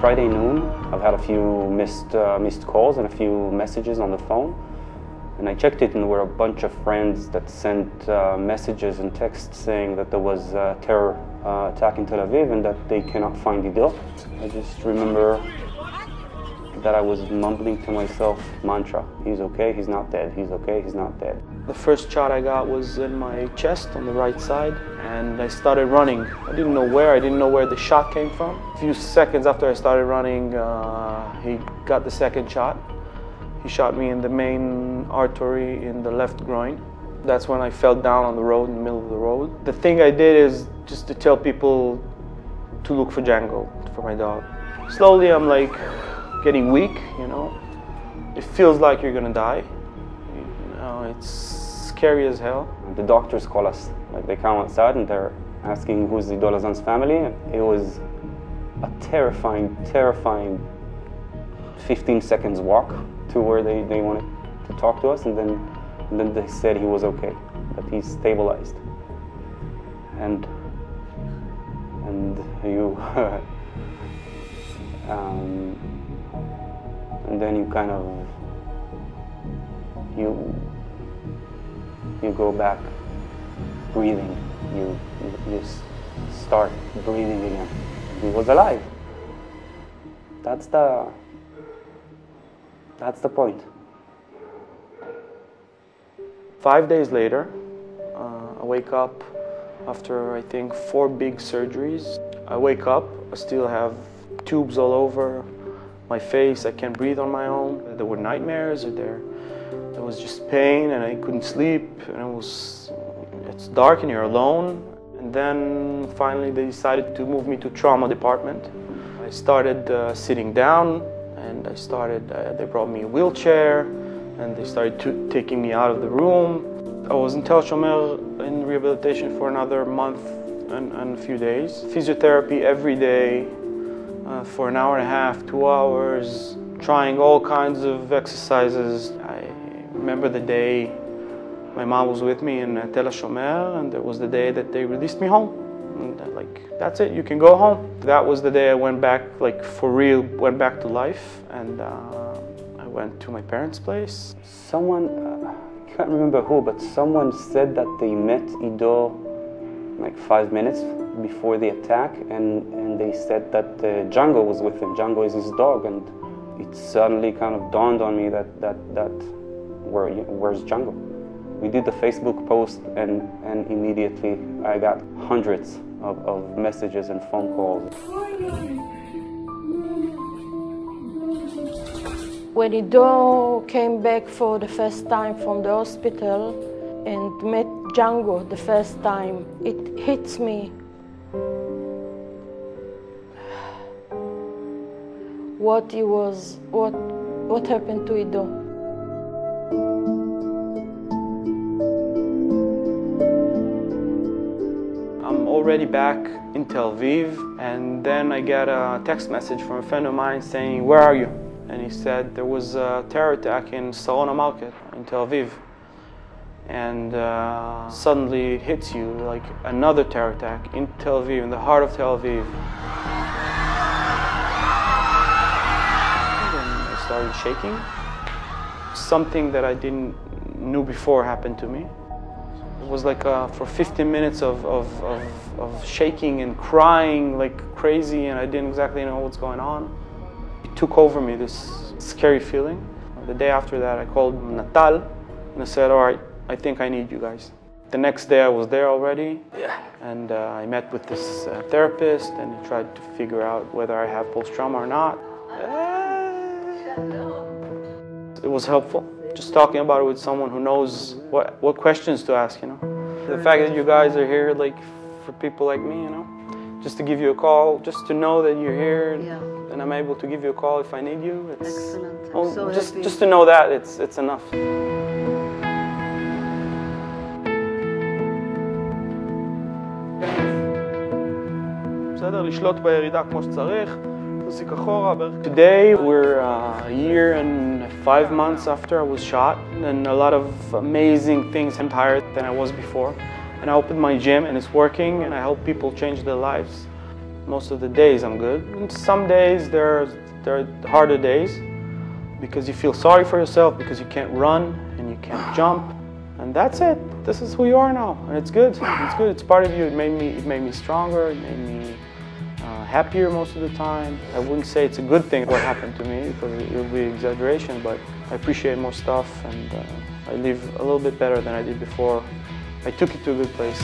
Friday noon. I've had a few missed calls and a few messages on the phone. And I checked it, and there were a bunch of friends that sent messages and texts saying that there was a terror attack in Tel Aviv and that they cannot find Ido. I just remember that I was mumbling to myself mantra, he's okay, he's not dead, he's okay, he's not dead. The first shot I got was in my chest on the right side, and I started running. I didn't know where, I didn't know where the shot came from. A few seconds after I started running, he got the second shot. He shot me in the main artery in the left groin. That's when I fell down on the road, in the middle of the road. The thing I did is just to tell people to look for Django, for my dog. Slowly I'm like getting weak, you know. It feels like you're gonna die. You know, it's scary as hell. The doctors call us, like they come outside and they're asking who's Ido Lazan's family. It was a terrifying 15 seconds walk to where they wanted to talk to us, and then they said he was okay, that he's stabilized. And you and then you kind of you go back breathing. You start breathing again. He was alive. That's the point. 5 days later, I wake up after I think 4 big surgeries. I wake up, I still have tubes all over my face. I can't breathe on my own. There were nightmares, there was just pain, and I couldn't sleep, and it's dark and you're alone. And then finally they decided to move me to trauma department. I started sitting down, and they brought me a wheelchair, and they started taking me out of the room. I was in Tel Shomer in rehabilitation for another month and a few days. Physiotherapy every day for an hour and a half, 2 hours, trying all kinds of exercises. I remember the day my mom was with me in Tel Shomer, and it was the day that they released me home. And like, that's it, you can go home. That was the day I went back, like for real, went back to life, and I went to my parents' place. Someone, I can't remember who, but someone said that they met Ido like 5 minutes before the attack, and they said that Django was with him. Django is his dog, and it suddenly kind of dawned on me that where's Django? We did the Facebook post, and immediately I got hundreds of messages and phone calls. When Ido came back for the first time from the hospital and met Django the first time, it hits me. What happened to Ido? I'm already back in Tel Aviv, and then I get a text message from a friend of mine saying, "Where are you?" And he said there was a terror attack in Sarona Market in Tel Aviv. And suddenly it hits you like another terror attack in Tel Aviv, in the heart of Tel Aviv. And I started shaking. Something that I didn't knew before happened to me. It was like for 15 minutes of shaking and crying like crazy, and I didn't exactly know what's going on. It took over me, this scary feeling. The day after that, I called Natal, and I said, "All right, I think I need you guys." The next day I was there already, and I met with this therapist, and he tried to figure out whether I have post-trauma or not. It was helpful, just talking about it with someone who knows what questions to ask, you know. The fact that you guys are here, like, for people like me, you know, just to give you a call, just to know that you're here, and I'm able to give you a call if I need you. It's, excellent. well, So just to know that, it's enough. בסדר, לשלוט בירידה כמו שצריך. Today we're a year and 5 months after I was shot, and a lot of amazing things. I'm higher than I was before, and I opened my gym and it's working, and I help people change their lives. Most of the days I'm good. And some days there are harder days because you feel sorry for yourself because you can't run and you can't jump. And that's it. This is who you are now, and it's good. It's good. It's part of you. It made me stronger. It made me happier most of the time. I wouldn't say it's a good thing what happened to me because it would be exaggeration, but I appreciate more stuff and I live a little bit better than I did before. I took it to a good place.